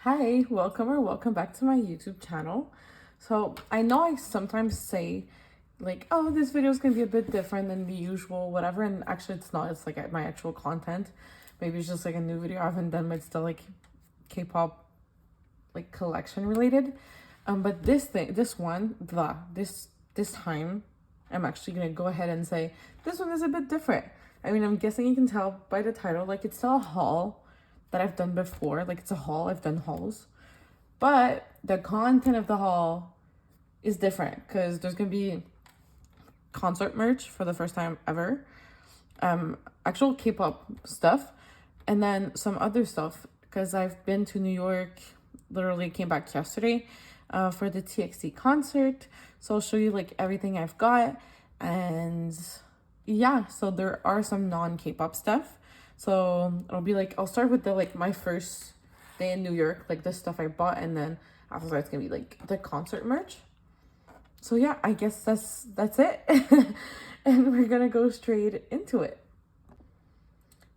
Hi, welcome back to my YouTube channel. So I know I sometimes say like, oh, this video is gonna be a bit different than the usual, whatever, and actually it's not. It's like my actual content. Maybe it's just like a new video I haven't done, but it's still like K-pop like collection related. But this time, I'm actually gonna go ahead and say this one is a bit different. I mean, I'm guessing you can tell by the title, like it's still a haul that I've done before. Like it's a haul, I've done hauls. But the content of the haul is different because there's gonna be concert merch for the first time ever. Actual K-pop stuff, and then some other stuff because I've been to New York, literally came back yesterday for the TXT concert. So I'll show you like everything I've got. And yeah, so there are some non-K-pop stuff. So it'll be like, I'll start with the like my first day in New York, like the stuff I bought, and then after that it's gonna be like the concert merch. So yeah, I guess that's it. And we're gonna go straight into it.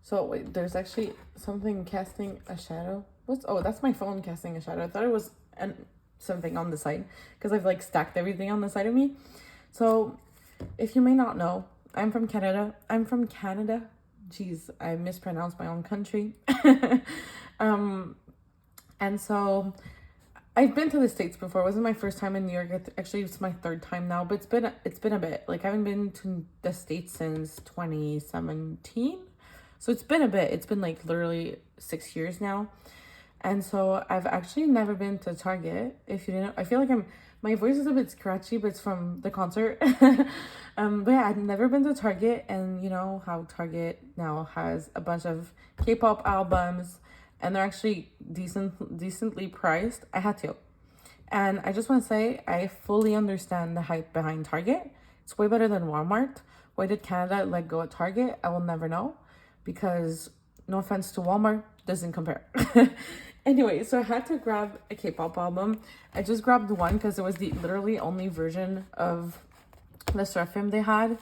So wait, there's actually something casting a shadow. That's my phone casting a shadow. I thought it was something on the side because I've like stacked everything on the side of me. So if you may not know, I'm from Canada. Jeez, I mispronounced my own country. And so I've been to the States before. It wasn't my first time in New York. Actually, it's my third time now, but it's been a bit. Like I haven't been to the States since 2017. So it's been a bit. It's been like literally 6 years now. And so I've actually never been to Target. If you didn't know, I feel like my voice is a bit scratchy, but it's from the concert. But yeah, I've never been to Target, and you know how Target now has a bunch of K-pop albums, and they're actually decently priced. I had to. And I just want to say, I fully understand the hype behind Target. It's way better than Walmart. Why did Canada let go at Target? I will never know, because no offense to Walmart, doesn't compare. Anyway, so I had to grab a K-pop album. I just grabbed one because it was the literally only version of Lesserafim they had.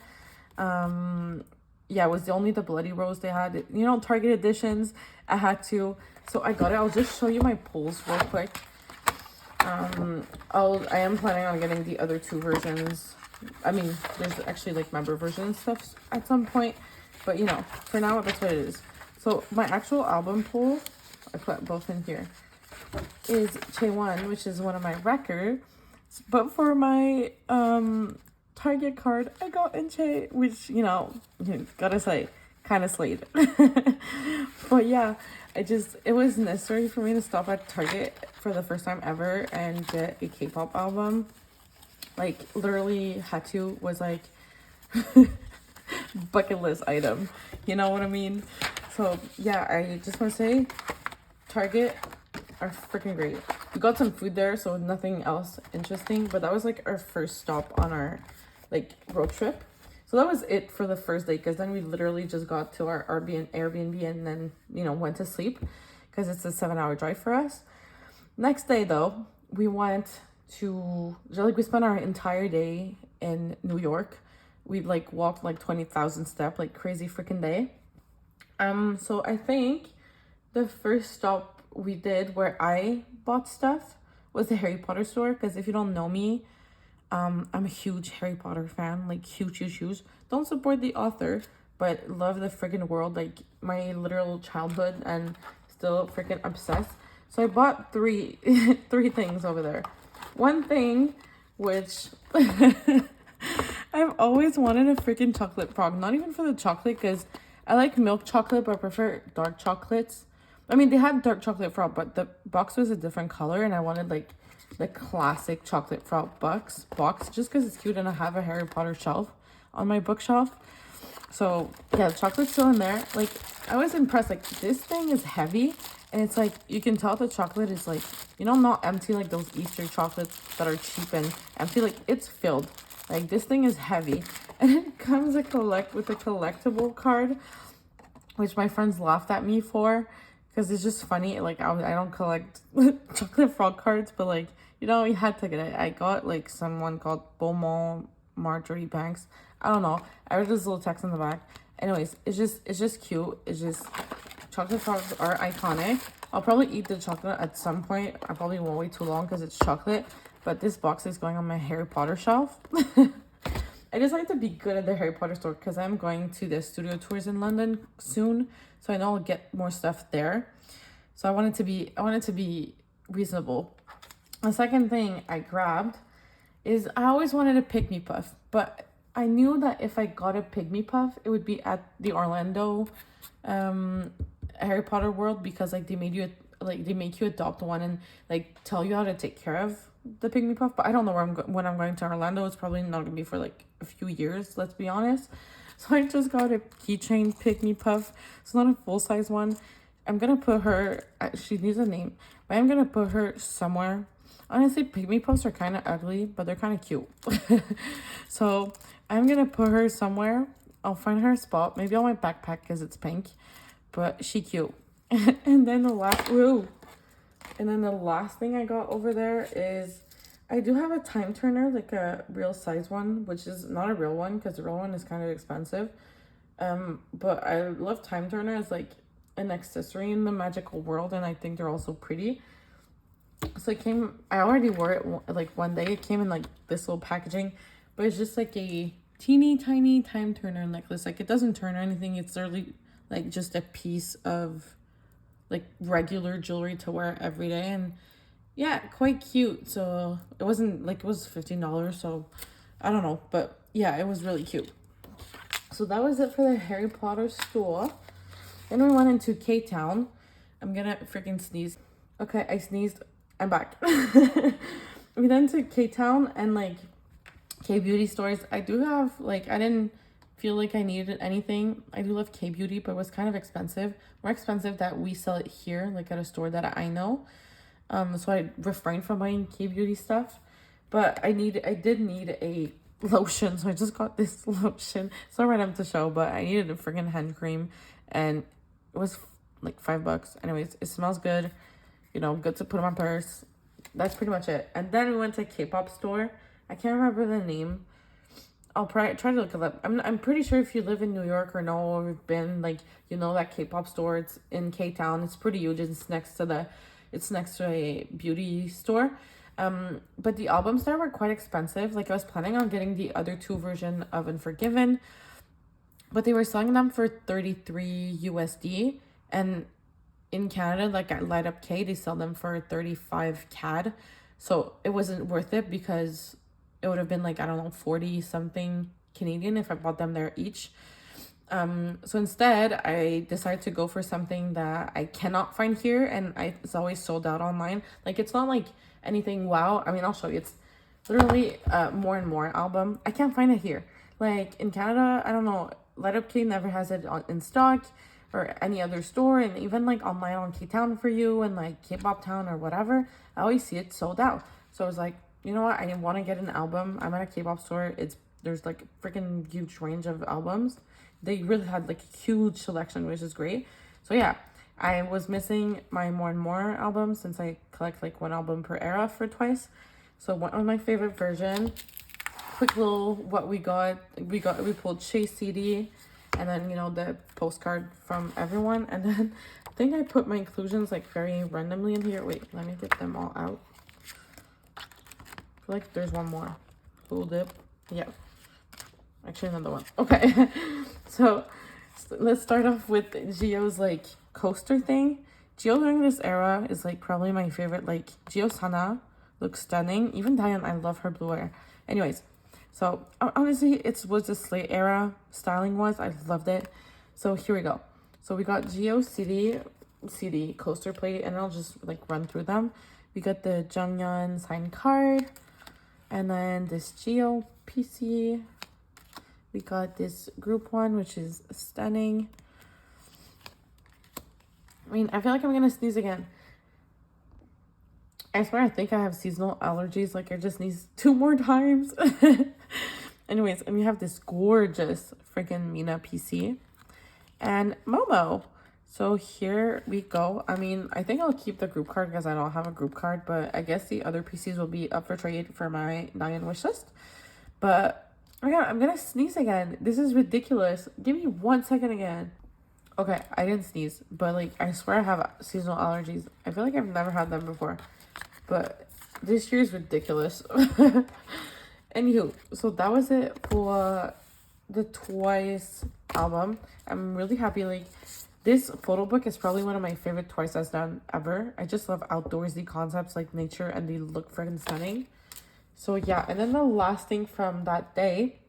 Yeah, it was the Bloody Rose they had. You know, Target editions. I had to. So I got it. I'll just show you my pulls real quick. I am planning on getting the other two versions. I mean, there's actually like member version stuff at some point. But you know, for now, that's what it is. So my actual album pull, I put both in here, is Che1, which is one of my records. But for my Target card, I got Eunchae, which, you know, gotta say, kind of slayed. But yeah, it was necessary for me to stop at Target for the first time ever and get a K-pop album. Like, literally had to, was like bucket list item. You know what I mean? So yeah, I just want to say Target are freaking great. We got some food there, so nothing else interesting, but that was like our first stop on our like road trip. So that was it for the first day, because then we literally just got to our Airbnb and then, you know, went to sleep because it's a 7-hour drive for us. Next day though, we went to, we spent our entire day in New York. We like walked like 20,000 steps, like crazy freaking day. So I think the first stop we did where I bought stuff was the Harry Potter store, because if you don't know me, I'm a huge Harry Potter fan, like huge. Don't support the author, but love the freaking world, like my literal childhood, and still freaking obsessed. So I bought three things over there. One thing, which I've always wanted a freaking chocolate frog, not even for the chocolate, because I like milk chocolate, but I prefer dark chocolates. I mean, they had dark chocolate frog, but the box was a different color, and I wanted like the classic chocolate frog box just because it's cute, and I have a Harry Potter shelf on my bookshelf. So yeah, the chocolate's still in there. Like, I was impressed. Like, this thing is heavy, and it's like, you can tell the chocolate is like, you know, not empty like those Easter chocolates that are cheap and empty. Like, it's filled. Like, this thing is heavy. And it comes with a collectible card, which my friends laughed at me for, because it's just funny. Like, I don't collect chocolate frog cards, but like, you know, you had to get it. I got like someone called Beaumont Marjorie Banks. I don't know. I read this little text on the back. Anyways, it's just cute. It's just chocolate frogs are iconic. I'll probably eat the chocolate at some point. I probably won't wait too long because it's chocolate. But this box is going on my Harry Potter shelf. I just like to be good at the Harry Potter store because I'm going to the studio tours in London soon. So I know I'll get more stuff there. So I want it to be reasonable. The second thing I grabbed is I always wanted a Pygmy Puff, but I knew that if I got a Pygmy Puff, it would be at the Orlando Harry Potter world, because like they make you adopt one and like tell you how to take care of the Pygmy Puff. But I don't know when I'm going to Orlando. It's probably not gonna be for like a few years, let's be honest. So I just got a keychain Pygmy Puff. It's not a full-size one. I'm gonna put her, she needs a name, but I'm gonna put her somewhere. Honestly, Pygmy Puffs are kind of ugly, but they're kind of cute. So I'm gonna put her somewhere. I'll find her a spot, maybe on my backpack because it's pink, but she cute. And then the last thing I got over there is I do have a time turner, like a real size one, which is not a real one because the real one is kind of expensive. But I love time turners, like an accessory in the magical world, and I think they're also pretty. So I already wore it like one day. It came in like this little packaging, but it's just like a teeny tiny time turner necklace. Like it doesn't turn or anything. It's literally like just a piece of like regular jewelry to wear every day, and yeah, quite cute. So it wasn't like, it was $15, so I don't know, but yeah, it was really cute. So that was it for the Harry Potter store. Then we went into K-Town. I'm gonna freaking sneeze. Okay, I sneezed. I'm back. We went to K-Town and like K-beauty stores. I do have like, I didn't feel like I needed anything. I do love K-beauty, but it was kind of expensive. More expensive that we sell it here, like at a store that I know. So I refrained from buying K-beauty stuff. But I did need a lotion, so I just got this lotion. It's not right up to show, but I needed a freaking hand cream, and it was like $5. Anyways, it smells good, you know, good to put in my purse. That's pretty much it. And then we went to a K-pop store. I can't remember the name. I'll try to look it up. I'm pretty sure if you live in New York or know or have been, like, you know, that K-pop store, it's in K-Town. It's pretty huge. It's next to a beauty store. But the albums there were quite expensive. Like I was planning on getting the other two version of Unforgiven, but they were selling them for 33 USD, and in Canada, like at Light Up K, they sell them for 35 CAD. So it wasn't worth it because it would have been like, I don't know, 40 something Canadian if I bought them there each. So instead I decided to go for something that I cannot find here, and it's always sold out online. Like it's not like anything wow. I mean, I'll show you. It's literally More and More album. I can't find it here. Like in Canada, I don't know, Light Up K never has it in stock or any other store, and even like online on K-Town for you and like K-pop Town or whatever, I always see it sold out. So I was like, you know what, I want to get an album. I'm at a K-pop store. There's like a freaking huge range of albums. They really had like a huge selection, which is great. So yeah, I was missing my More and More album since I collect like one album per era for twice. So one of my favorite version. Quick little what we got. We pulled Chase CD, and then, you know, the postcard from everyone. And then I think I put my inclusions like very randomly in here. Wait, let me get them all out. I feel like there's one more. Hold it. Yeah. Actually, another one. Okay. So let's start off with Gio's like coaster thing. Gio during this era is like probably my favorite. Like Gio Sana looks stunning. Even Diane, I love her blue hair. Anyways, so honestly, it was the Slate era styling was. I loved it. So here we go. So we got Gio CD coaster plate, and I'll just like run through them. We got the Jungyeon signed card, and then this Gio PC. We got this group one, which is stunning. I mean, I feel like I'm gonna sneeze again. I swear I think I have seasonal allergies. Like I just sneezed 2 more times. Anyways, and we have this gorgeous freaking Mina PC and Momo. So here we go. I mean, I think I'll keep the group card because I don't have a group card, but I guess the other PCs will be up for trade for my Nyan wish list. But oh my god, I'm gonna sneeze again. This is ridiculous. Give me 1 second again. Okay, I didn't sneeze, but like I swear I have seasonal allergies. I feel like I've never had them before, but this year is ridiculous. Anywho, so that was it for the Twice album. I'm really happy. Like, this photo book is probably one of my favorite Twice has done ever. I just love outdoorsy concepts like nature, and they look freaking stunning. So yeah, and then the last thing from that day,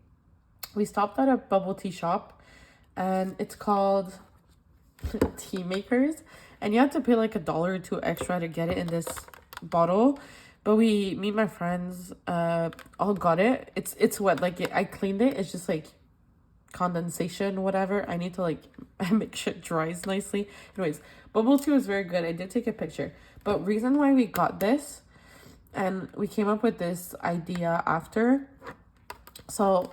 we stopped at a bubble tea shop, and it's called Tea Makers, and you have to pay like $1 or $2 extra to get it in this bottle. But me and my friends all got it. It's wet, like I cleaned it. It's just like condensation, whatever. I need to like make sure it dries nicely. Anyways, bubble tea was very good. I did take a picture. But reason why we got this, and we came up with this idea after. So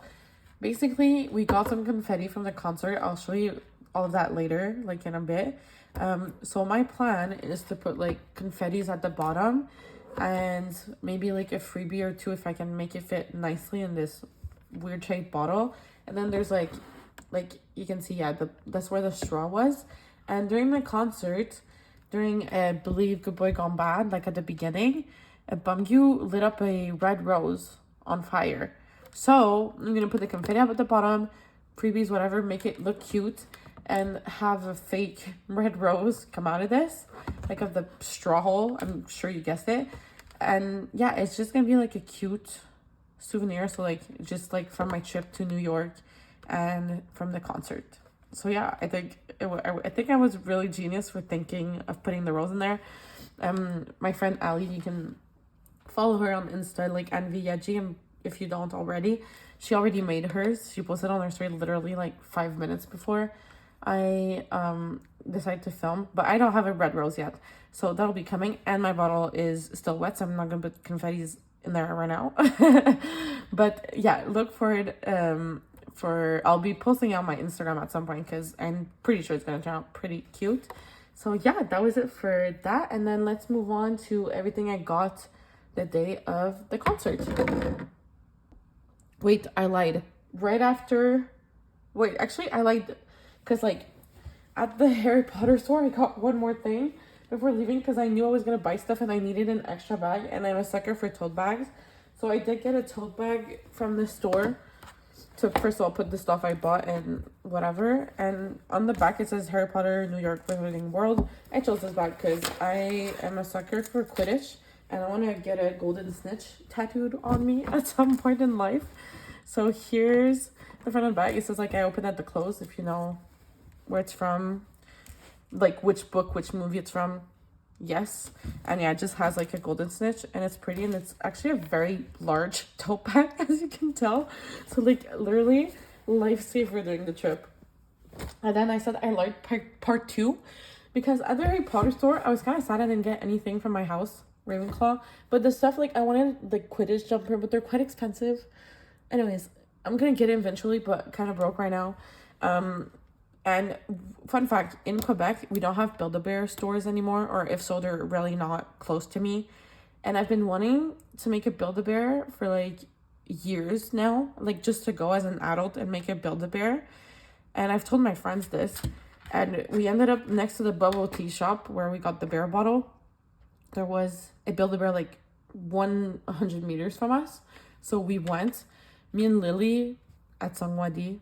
basically, we got some confetti from the concert. I'll show you all of that later, like in a bit. So my plan is to put like confettis at the bottom, and maybe like a freebie or two if I can make it fit nicely in this weird shaped bottle. And then there's like you can see, yeah, that's where the straw was. And during the concert, during Believe Good Boy Gone Bad, like at the beginning, Bumgyu lit up a red rose on fire. So I'm gonna put the confetti up at the bottom, freebies, whatever, make it look cute, and have a fake red rose come out of this, like of the straw hole. I'm sure you guessed it. And yeah, it's just gonna be like a cute souvenir. So like just like from my trip to New York and from the concert. So yeah, I think I was really genius for thinking of putting the rose in there. My friend Ali, you can follow her on Insta, like NYC, if you don't already. She already made hers. She posted on her story literally like 5 minutes before I decided to film, but I don't have a red rose yet, so that'll be coming. And my bottle is still wet, so I'm not gonna put confettis in there right now. But yeah, look for it. I'll be posting on my Instagram at some point, because I'm pretty sure it's gonna turn out pretty cute. So yeah, that was it for that. And then let's move on to everything I got the day of the concert. Wait, I lied. Right after, wait, actually I lied, because like at the Harry Potter store I got one more thing before leaving, because I knew I was gonna buy stuff and I needed an extra bag, and I'm a sucker for tote bags. So I did get a tote bag from the store to first of all put the stuff I bought and whatever. And on the back it says Harry Potter New York Wizarding World. I chose this bag because I am a sucker for Quidditch, and I want to get a golden snitch tattooed on me at some point in life. So here's the front of the bag. It says like I opened at the close, if you know where it's from, like which book, which movie it's from. Yes. And yeah, it just has like a golden snitch, and it's pretty, and it's actually a very large tote bag, as you can tell. So like literally lifesaver during the trip. And then I said I liked part 2 because at the Harry Potter store I was kind of sad I didn't get anything from my house, Ravenclaw, but the stuff like I wanted the Quidditch jumper, but they're quite expensive. Anyways, I'm gonna get it eventually, but kind of broke right now. And fun fact, in Quebec, we don't have Build-A-Bear stores anymore, or if so, they're really not close to me. And I've been wanting to make a Build-A-Bear for like years now, like just to go as an adult and make a Build-A-Bear. And I've told my friends this, and we ended up next to the bubble tea shop where we got the bear bottle. There was a Build-A-Bear like 100 meters from us. So we went, me and Lily at Sangwadi.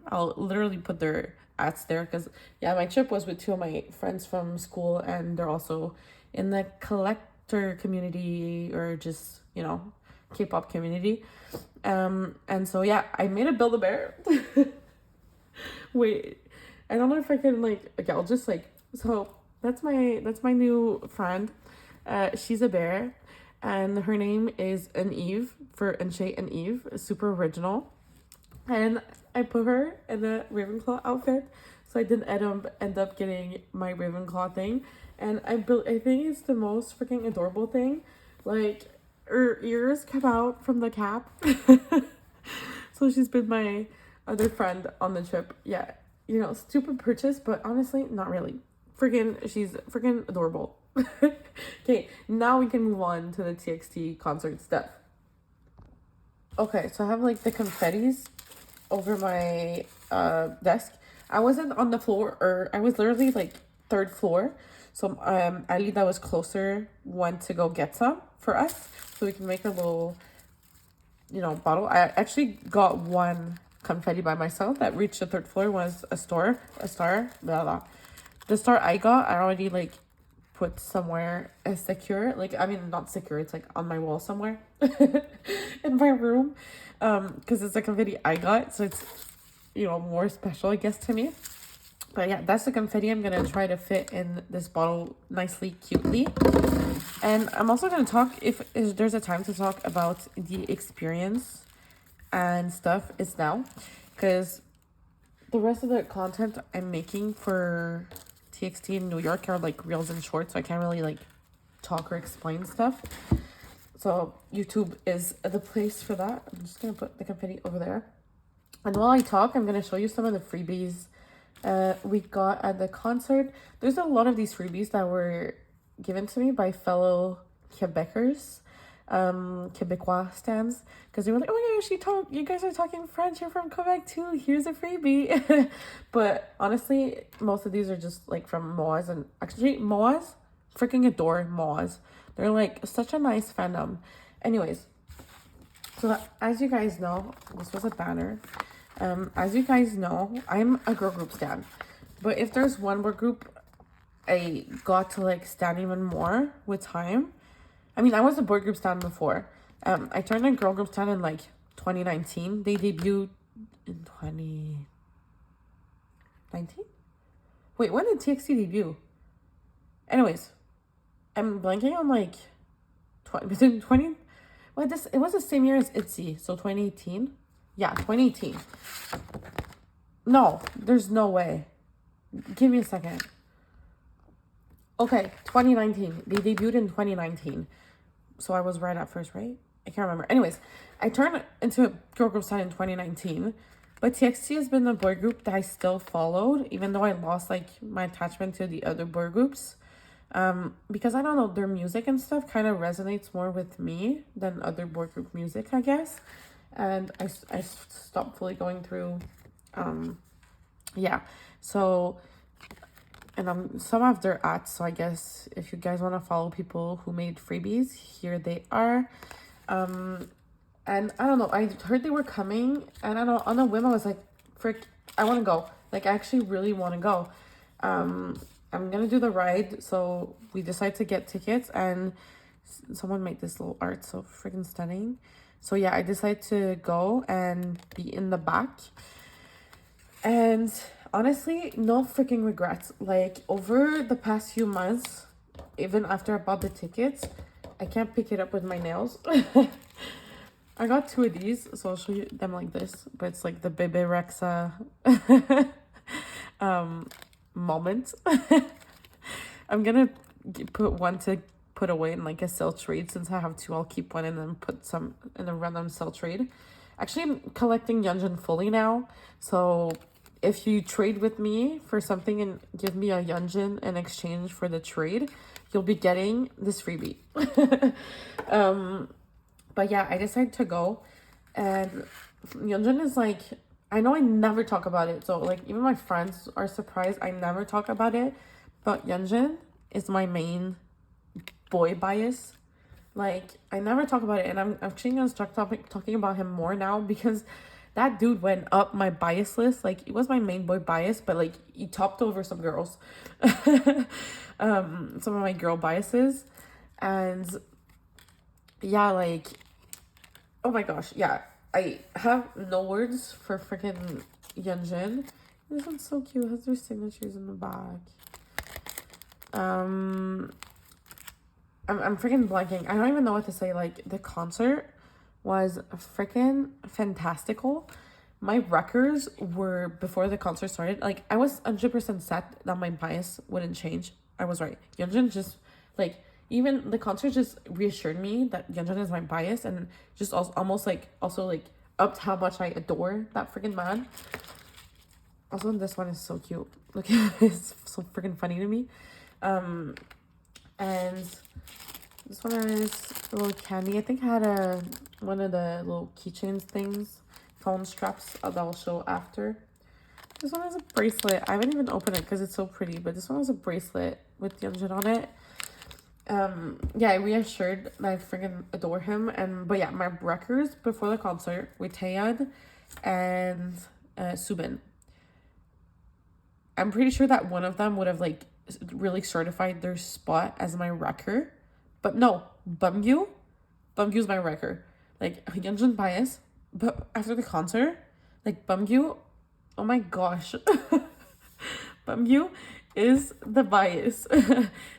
I'll literally put their ads there, because yeah, my trip was with 2 of my friends from school, and they're also in the collector community, or just, you know, K-pop community. And so yeah, I made a Build-A-Bear. Wait, I don't know if I can like, okay, I'll just like, so that's my new friend. She's a bear, and her name is Yves, for Eunchae and Yves, super original. And I put her in a Ravenclaw outfit, so I didn't end up getting my Ravenclaw thing. And I think it's the most freaking adorable thing. Like, her ears come out from the cap. So she's been my other friend on the trip. Yeah, you know, stupid purchase, but honestly, not really. She's freaking adorable. Okay, now we can move on to the TXT concert stuff. Okay, so I have like the confettis over my desk. I wasn't on the floor, or I was literally like third floor. So Ali, that was closer, went to go get some for us so we can make a little, you know, bottle. I actually got one confetti by myself that reached the third floor. Was a star, blah blah. The star I got, I already like put somewhere as secure. Like, I mean, not secure, it's like on my wall somewhere in my room. Because it's a confetti I got, so it's, you know, more special, I guess, to me. But yeah, that's the confetti I'm gonna try to fit in this bottle nicely, cutely. And I'm also gonna talk, if there's a time to talk about the experience and stuff, it's now. Because the rest of the content I'm making for TXT in New York are like reels and shorts, so I can't really like talk or explain stuff. So YouTube is the place for that. I'm just gonna put the confetti over there. And while I talk, I'm gonna show you some of the freebies we got at the concert. There's a lot of these freebies that were given to me by fellow Quebecers, Quebecois stands, because they were like, oh my gosh, you guys are talking French, you're from Quebec too, here's a freebie. But honestly, most of these are just like from Moaz, and actually Moaz, freaking adore Moaz. They're like such a nice fandom. Anyways, so as you guys know, this was a banner. As you guys know, I'm a girl group stan, but if there's one more group I got to like stan even more with time, I mean, I was a boy group stan before. I turned a girl group stan in like 2019. They debuted in 2019. Wait, when did TXT debut? Anyways, I'm blanking on like between 20. Well, it was the same year as ITZY, so 2018. Yeah, 2018. No, there's no way. Give me a second. Okay, 2019. They debuted in 2019. So I was right at first, right? I can't remember. Anyways, I turned into a girl group stan in 2019. But TXT has been the boy group that I still followed, even though I lost like my attachment to the other boy groups. Because I don't know, their music and stuff kind of resonates more with me than other boy group music, I guess. And I stopped fully going through, yeah. So, and some of their ads, so I guess if you guys want to follow people who made freebies, here they are. And I don't know, I heard they were coming, and I don't know, on a whim I was like, frick, I want to go. Like, I actually really want to go. I'm gonna do the ride, so we decided to get tickets, and someone made this little art, so freaking stunning. So yeah, I decided to go and be in the back. And honestly, no freaking regrets. Like, over the past few months, even after I bought the tickets, I can't pick it up with my nails. I got two of these, so I'll show you them like this. But it's like the Bebe Rexa moment. I'm gonna put one to put away in like a sell trade. Since I have two, I'll keep one and then put some in a random sell trade. Actually, I'm collecting Yunjin fully now, so if you trade with me for something and give me a Yunjin in exchange for the trade, you'll be getting this freebie. But yeah, I decided to go, and Yunjin is like, I know I never talk about it, so like even my friends are surprised I never talk about it, but Yunjin is my main boy bias. Like, I never talk about it, and I'm actually gonna start talking about him more now, because that dude went up my bias list. Like, it was my main boy bias, but like he topped over some girls. Some of my girl biases. And yeah, like, oh my gosh, yeah, I have no words for freaking Yunjin. This one's so cute. It has their signatures in the back. I'm freaking blanking. I don't even know what to say. Like, the concert was freaking fantastical. My records were, before the concert started, like, I was 100% set that my bias wouldn't change. I was right. Yunjin just, like, even the concert just reassured me that Yunjin is my bias, and just almost like, also like, upped how much I adore that freaking man. Also, this one is so cute. Look, it's so freaking funny to me. And this one is a little candy. I think I had one of the little keychains things, phone straps that I'll show after. This one has a bracelet. I haven't even opened it because it's so pretty, but this one has a bracelet with Yunjin on it. Yeah, reassured that I freaking adore him. But yeah, my records before the concert with Taeyang and Subin. I'm pretty sure that one of them would have like really certified their spot as my wrecker. But no, Bumgyu. Bumgyu's my wrecker. Like, Hyunjin bias. But after the concert, like, Bumgyu, oh my gosh. Bumgyu is the bias.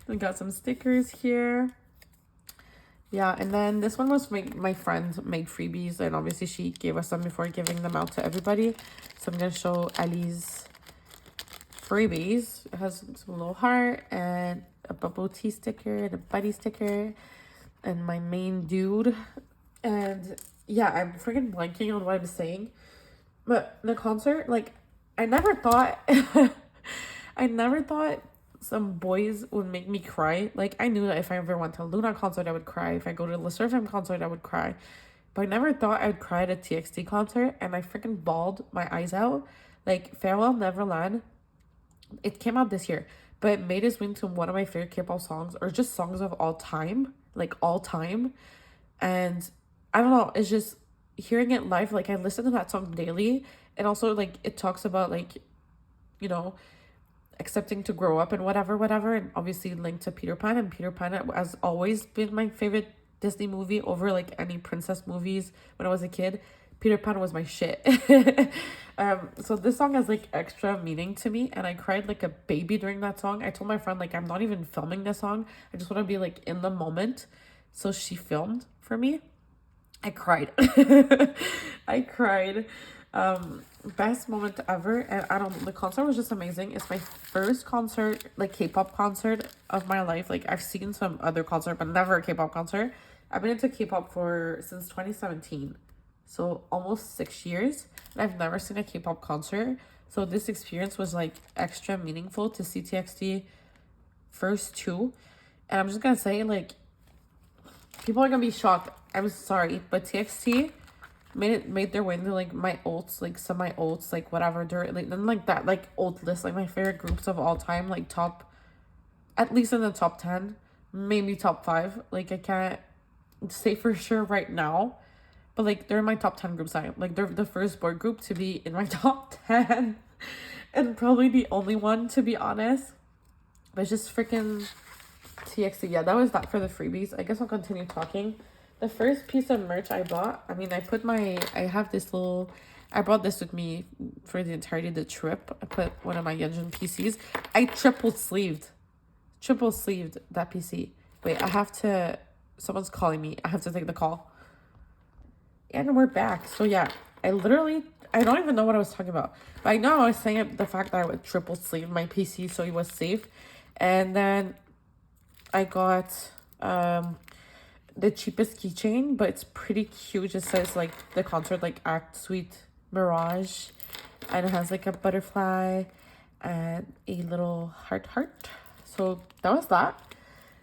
We got some stickers here. Yeah, and then this one was my friend made freebies, and obviously she gave us some before giving them out to everybody. So I'm going to show Ali's freebies. It has some little heart and a bubble tea sticker and a buddy sticker and my main dude. And yeah, I'm freaking blanking on what I'm saying. But the concert, like, I never thought I never thought some boys would make me cry. Like, I knew that if I ever went to a Loona concert, I would cry. If I go to a Lesserafim concert, I would cry. But I never thought I would cry at a TXT concert, and I freaking bawled my eyes out. Like, Farewell Neverland, it came out this year, but it made its way into one of my favorite K-pop songs, or just songs of all time. Like, all time. And I don't know, it's just hearing it live. Like, I listen to that song daily, and also, like, it talks about, like, you know, accepting to grow up and whatever, and obviously linked to Peter Pan, and Peter Pan has always been my favorite Disney movie over, like, any princess movies when I was a kid. Peter Pan was my shit. So this song has, like, extra meaning to me, and I cried like a baby during that song. I told my friend, like, I'm not even filming this song, I just want to be, like, in the moment. So she filmed for me. I cried. I cried. Best moment ever. And I don't know, the concert was just amazing. It's my first concert, like, K-pop concert of my life. Like, I've seen some other concert, but never a K-pop concert. I've been into K-pop since 2017, so almost 6 years, and I've never seen a K-pop concert. So this experience was, like, extra meaningful to see TXT first too. And I'm just gonna say, like, people are gonna be shocked. I'm sorry, but TXT made their way into, like, my ults, like, semi ults, like, whatever. They're like, then, like, that, like, ult list, like, my favorite groups of all time, like, top, at least in the top 10, maybe top 5. Like, I can't say for sure right now, but, like, they're in my top 10 groups. Like, they're the first boy group to be in my top 10, and probably the only one, to be honest. But it's just freaking TXT. Yeah, that was that for the freebies. I guess I'll continue talking. The first piece of merch I bought, I mean, I have this little, I brought this with me for the entirety of the trip. I put one of my Yunjin PCs. I triple sleeved that PC. Wait, someone's calling me. I have to take the call. And we're back. So yeah, I don't even know what I was talking about. But I know I was saying the fact that I would triple sleeve my PC so it was safe. And then I got the cheapest keychain, but it's pretty cute. It says, like, the concert, like, Act Sweet Mirage, and it has, like, a butterfly and a little heart. So that was that.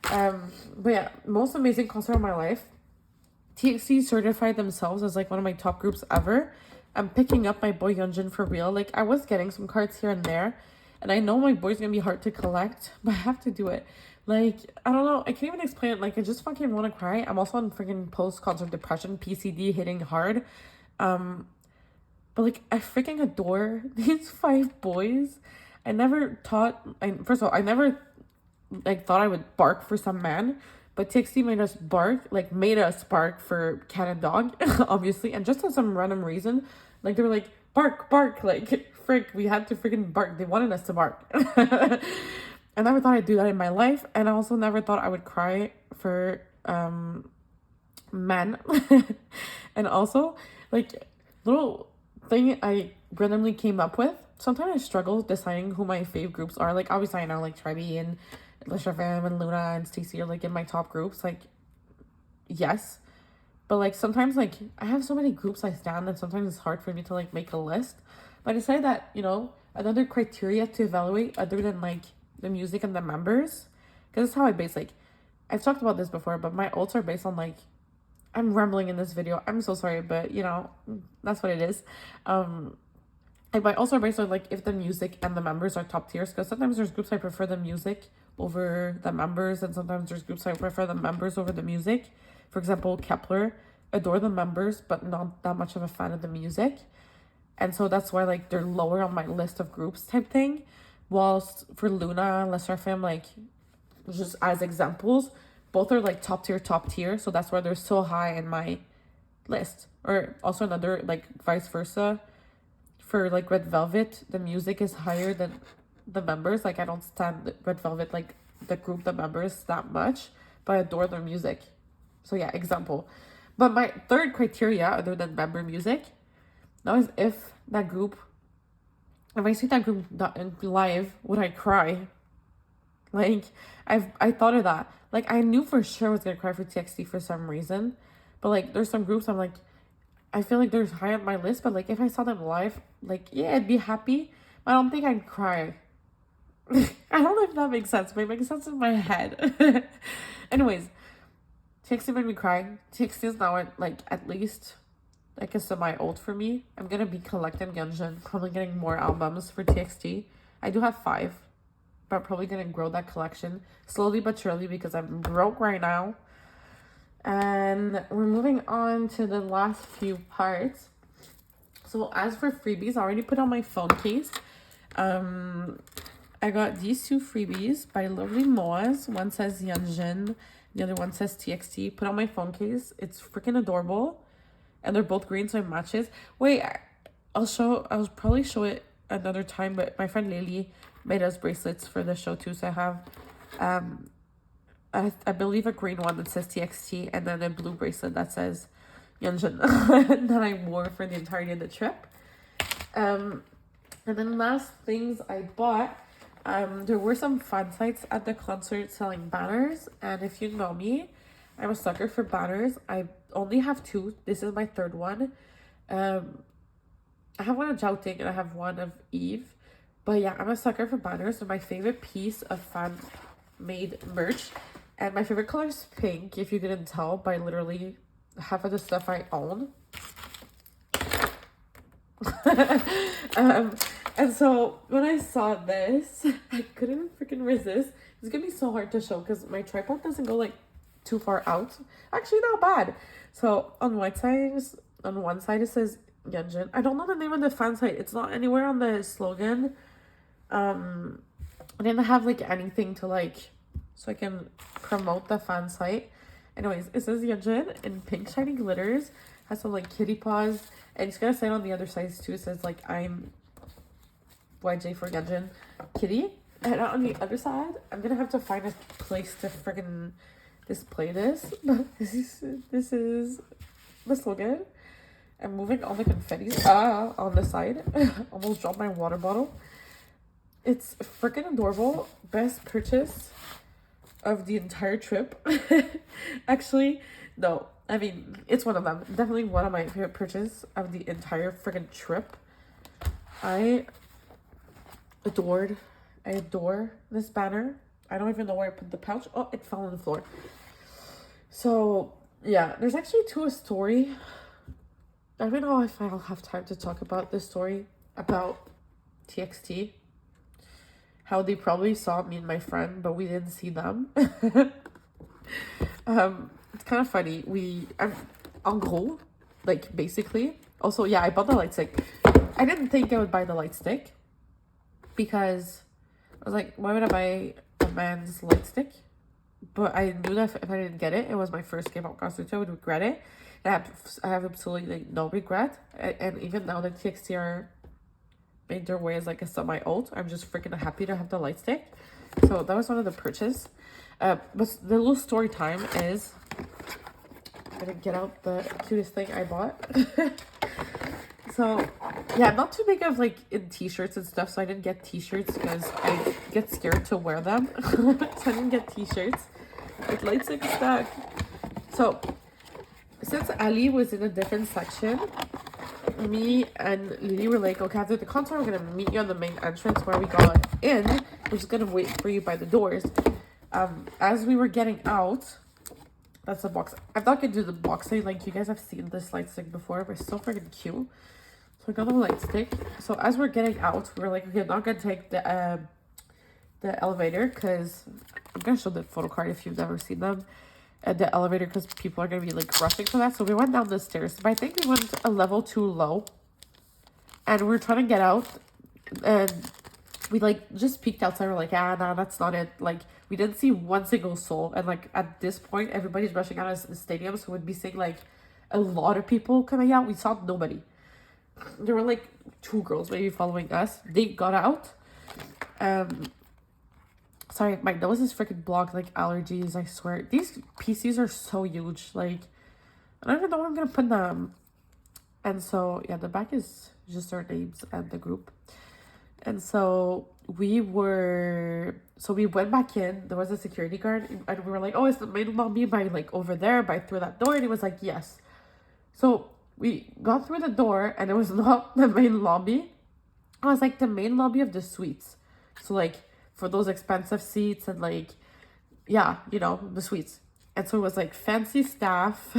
But yeah, most amazing concert of my life. TXT certified themselves as, like, one of my top groups ever. I'm picking up my boy Yunjin for real. Like, I was getting some cards here and there, and I know my boy's gonna be hard to collect, but I have to do it. Like, I don't know, I can't even explain it. Like, I just fucking want to cry. I'm also on freaking post-concert depression, PCD hitting hard. But, like, I freaking adore these 5 boys. I never thought, first of all, I never, like, thought I would bark for some man, but TXT made us bark for cat and dog, obviously, and just for some random reason. Like, they were like, bark, like, frick, we had to freaking bark. They wanted us to bark. I never thought I'd do that in my life, and I also never thought I would cry for men. And also, like, little thing I randomly came up with. Sometimes I struggle deciding who my fave groups are. Like, obviously I know, like, Tribe and Lesserafim and Loona and Stacey are, like, in my top groups. Like, yes. But, like, sometimes, like, I have so many groups I stand, and sometimes it's hard for me to, like, make a list. But I decided that, you know, another criteria to evaluate other than, like, the music and the members, because that's how I base, like, I've talked about this before, but my ults are based on, like, I'm rambling in this video, I'm so sorry, but, you know, that's what it is. I might also base on like if the music and the members are top tiers, because sometimes there's groups I prefer the music over the members, and sometimes there's groups I prefer the members over the music. For example, Kepler, adore the members but not that much of a fan of the music, and so that's why like they're lower on my list of groups type thing. Whilst for Loona, Lesserafim, like just as examples, both are like top tier, so that's why they're so high in my list. Or also another like vice versa. For like Red Velvet, the music is higher than the members. Like I don't stand Red Velvet, like the group, the members, that much, but I adore their music. So yeah, example. But my third criteria, other than member music, now is if that group, if I see that group live, would I cry? Like I thought of that. Like I knew for sure I was gonna cry for TXT for some reason, but like there's some groups I'm like, I feel like they're high on my list, but like if I saw them live, like yeah, I'd be happy, but I don't think I'd cry. I don't know if that makes sense, but it makes sense in my head. Anyways, TXT made me cry. TXT is now at least like a semi-old for me. I'm gonna be collecting Yunjin, probably getting more albums for TXT. I do have 5, but I'm probably gonna grow that collection slowly but surely because I'm broke right now. And we're moving on to the last few parts. So as for freebies, I already put on my phone case. I got these 2 freebies by Lovely Moas. One says Yunjin, the other one says TXT. Put on my phone case. It's freaking adorable. And they're both green, so it matches. Wait, I'll probably show it another time, but my friend Lily made us bracelets for the show too. So I have I believe a green one that says TXT, and then a blue bracelet that says Yunjin that I wore for the entirety of the trip. And then last things I bought, there were some fan sites at the concert selling banners, and if you know me, I'm a sucker for banners. I only have 2. This is my 3rd one. I have one of Jouting and I have one of Yves. But yeah, I'm a sucker for banners. They're my favorite piece of fan-made merch. And my favorite color is pink, if you didn't tell, by literally half of the stuff I own. And so when I saw this, I couldn't freaking resist. It's gonna be so hard to show because my tripod doesn't go like too far out. Actually, not bad. So on one side it says Yunjin. I don't know the name of the fan site. It's not anywhere on the slogan. I didn't have like anything to like, so I can promote the fan site. Anyways, it says Yunjin in pink shiny glitters. Has some like kitty paws. And it's gonna say on the other side too. It says like I'm YJ for Yunjin kitty. And on the other side, I'm gonna have to find a place to friggin' display this. But this is the slogan. I'm moving all the confettis on the side. Almost dropped my water bottle. It's freaking adorable. Best purchase of the entire trip. Actually, no. I mean, it's one of them. Definitely one of my favorite purchases of the entire freaking trip. I adore this banner. I don't even know where I put the pouch. Oh, it fell on the floor. So, yeah. There's actually a story. I don't know if I'll have time to talk about this story about TXT. How they probably saw me and my friend, but we didn't see them. It's kind of funny. En gros, like basically. Also, yeah, I bought the light stick. I didn't think I would buy the light stick because I was like, why would I buy a man's light stick? But I knew that if I didn't get it, it was my first kpop concert, so I would regret it. And I have absolutely no regret. And even now that TXT are made their way as like a semi-ult, I'm just freaking happy to have the light stick. So that was one of the purchase. But the little story time is, I'm gonna get out the cutest thing I bought. So yeah, I'm not too big of like in t-shirts and stuff, so I didn't get t-shirts because I get scared to wear them. So I didn't get t-shirts. With light stick stuck. So since Ali was in a different section, me and Lily were like, okay, after the concert, we're gonna meet you on the main entrance where we got in. We're just gonna wait for you by the doors. As we were getting out, that's the box. I'm not gonna do the boxing, like you guys have seen this light stick before, but it's so freaking cute. So I got the light stick. So as we're getting out, we're like, okay, I'm not gonna take the elevator because I'm gonna show the photo card if you've never seen them. And the elevator because people are gonna be like rushing for that. So we went down the stairs, but I think we went a level too low. And we were trying to get out, and we like just peeked outside. We're like, ah, nah, that's not it. Like we didn't see one single soul. And like at this point, everybody's rushing out of the stadium, so we'd be seeing like a lot of people coming out. We saw nobody. There were like 2 girls maybe following us. They got out. Sorry, my nose is freaking blocked, like allergies, I swear. These PCs are so huge. Like, I don't even know where I'm gonna put them. And so, yeah, the back is just our names and the group. And so we went back in. There was a security guard, and we were like, oh, is the main lobby by like over there, by through that door? And he was like, yes. So we got through the door, and it was not the main lobby. It was like the main lobby of the suites. So like for those expensive seats and like, yeah, you know, the suites. And so it was like fancy staff.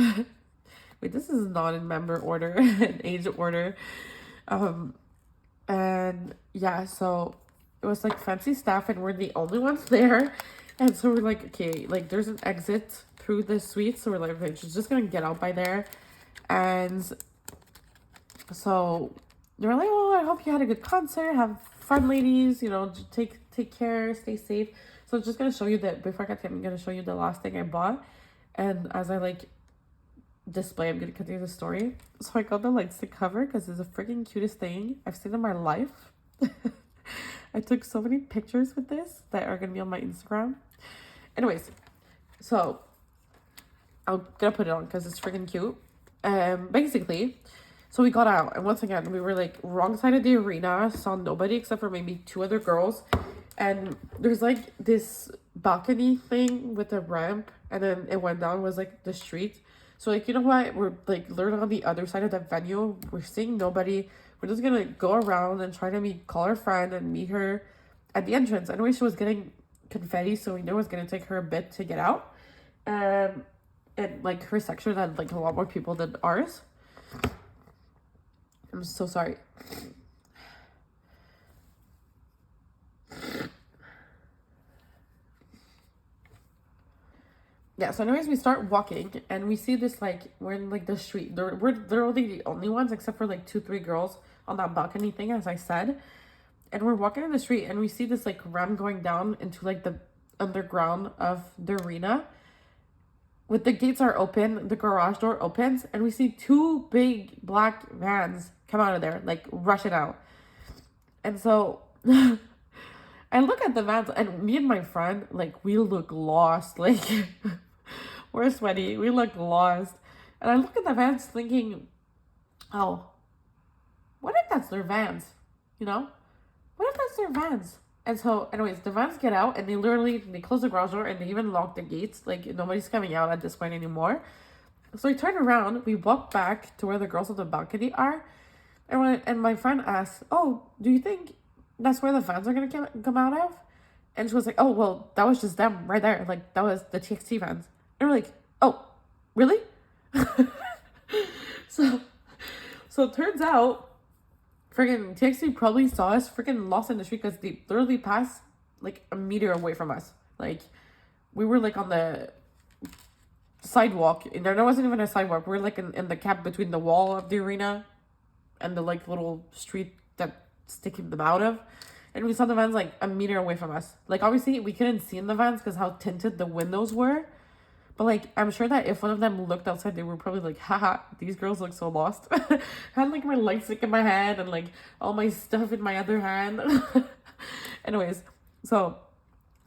Wait, this is not in member order and age order. And yeah, so it was like fancy staff, and we're the only ones there. And so we're like, okay, like there's an exit through the suite, so we're like, okay, she's just gonna get out by there. And so they were like, oh, I hope you had a good concert, have fun, ladies, you know, take care, stay safe. So I'm just gonna show you that before I get to it, I'm gonna show you the last thing I bought. And as I like display, I'm gonna continue the story. So I got the light stick cover because it's the freaking cutest thing I've seen in my life. I took so many pictures with this that are gonna be on my Instagram. Anyways, so I'm gonna put it on because it's freaking cute. Basically, so we got out, and once again we were like wrong side of the arena, saw nobody except for maybe 2 other girls. And there's like this balcony thing with a ramp, and then it went down, was like the street. So like, you know what, we're like literally on the other side of the venue, we're seeing nobody. We're just gonna go around and try to call her friend and meet her at the entrance. Anyway, she was getting confetti, so we knew it was gonna take her a bit to get out. And like her section had like a lot more people than ours. I'm so sorry. Yeah, so anyways, we start walking, and we see this, like, we're in, like, the street. We're literally the only ones, except for, like, 2-3 girls on that balcony thing, as I said. And we're walking in the street, and we see this, like, ramp going down into, like, the underground of the arena. With the gates are open, the garage door opens, and we see 2 big black vans come out of there, like, rushing out. And so I look at the vans, and me and my friend, like, we look lost. Like, we're sweaty. We look lost. And I look at the vans thinking, oh, what if that's their vans? You know? What if that's their vans? And so, anyways, the vans get out, and they close the garage door, and they even lock the gates. Like, nobody's coming out at this point anymore. So we turn around, we walk back to where the girls on the balcony are. And my friend asks, oh, do you think that's where the vans are going to come out of? And she was like, oh, well, that was just them right there. Like, that was the TXT vans. And we're like, oh, really? So it turns out, freaking TXT probably saw us freaking lost in the street because they literally passed like a meter away from us. Like, we were like on the sidewalk. And there wasn't even a sidewalk. We were like in the gap between the wall of the arena and the like little street that's sticking them out of. And we saw the vans like a meter away from us. Like, obviously we couldn't see in the vans because how tinted the windows were. But like, I'm sure that if one of them looked outside, they were probably like, haha, these girls look so lost. I had like my light stick in my hand and like all my stuff in my other hand. Anyways, so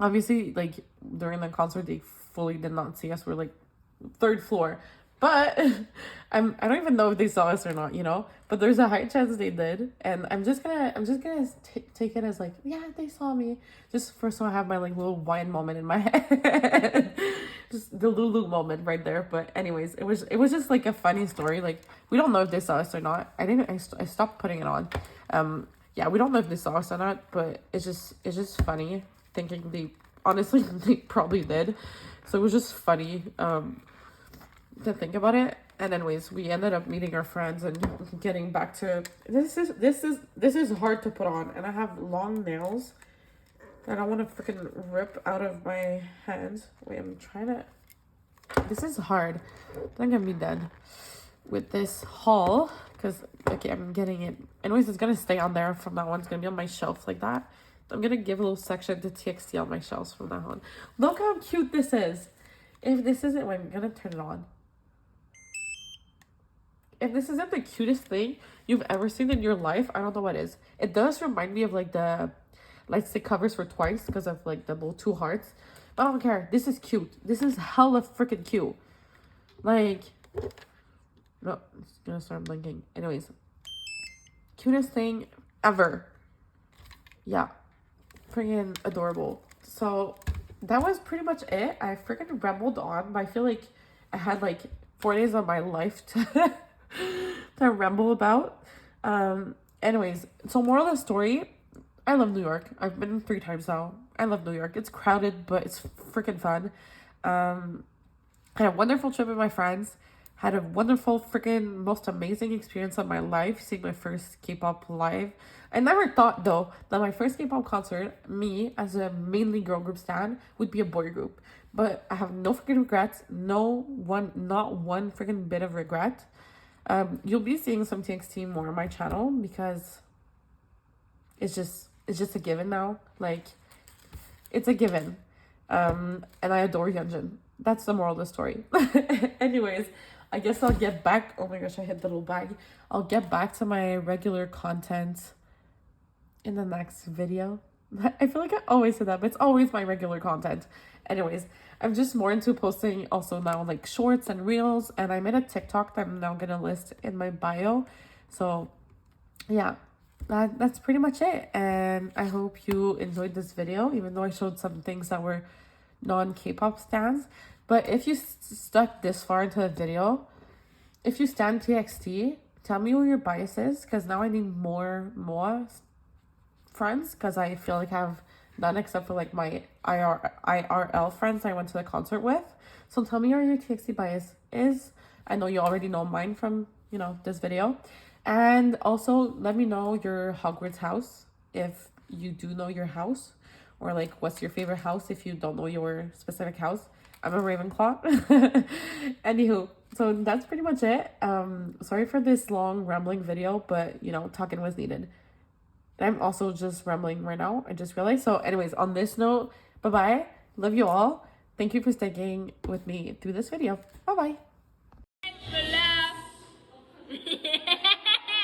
obviously like during the concert, they fully did not see us. We're like 3rd floor. But I don't even know if they saw us or not, you know. But there's a high chance they did, and I'm just gonna take it as like, yeah, they saw me, just so I have my like little wine moment in my head, just the Lulu moment right there. But anyways, it was just like a funny story. Like, we don't know if they saw us or not. I stopped putting it on. Yeah, we don't know if they saw us or not, but it's just funny thinking they probably did. So it was just funny. To think about it. And anyways, we ended up meeting our friends and getting back to this is hard to put on, and I have long nails that I want to freaking rip out of my hands. Wait, I'm trying to. This is hard. I think I'm gonna be done with this haul because okay, I'm getting it. Anyways, it's gonna stay on there from now on. It's gonna be on my shelf like that. I'm gonna give a little section to TXT on my shelves from now on. Look how cute this is. If this isn't, wait, I'm gonna turn it on. If this isn't the cutest thing you've ever seen in your life, I don't know what is. It does remind me of like the lightstick covers for Twice because of like the little two hearts. But I don't care. This is cute. This is hella freaking cute. Like, no, it's gonna start blinking. Anyways, cutest thing ever. Yeah, freaking adorable. So that was pretty much it. I freaking rambled on, but I feel like I had like 4 days of my life to to ramble about. Anyways, so moral of the story, I love New York. I've been 3 times now. I love New York. It's crowded, but it's freaking fun. I had a wonderful trip with my friends. Had a wonderful freaking most amazing experience of my life seeing my first K-pop live. I never thought though that my first K-pop concert, me as a mainly girl group stan, would be a boy group. But I have no freaking regrets. Not one freaking bit of regret. You'll be seeing some TXT more on my channel because it's just a given now. Like, it's a given. And I adore Hyunjin. That's the moral of the story. Anyways, I guess I'll get back. Oh my gosh, I hit the little bag. I'll get back to my regular content in the next video. I feel like I always say that, but it's always my regular content. Anyways, I'm just more into posting also now like shorts and reels, and I made a TikTok that I'm now gonna list in my bio. So yeah, that's pretty much it, and I hope you enjoyed this video, even though I showed some things that were non-K-pop stans. But if you stuck this far into the video, if you stan TXT, tell me who your bias is, because now I need more friends, because I feel like I have none except for like my IRL friends I went to the concert with. So tell me who your TXT bias is. I know you already know mine from, you know, this video. And also let me know your Hogwarts house if you do know your house, or like what's your favorite house if you don't know your specific house. I'm a Ravenclaw. Anywho, so that's pretty much it. Sorry for this long rambling video, but you know, talking was needed. I'm also just rambling right now. I just realized. So anyways, on this note, bye-bye. Love you all. Thank you for sticking with me through this video. Bye-bye.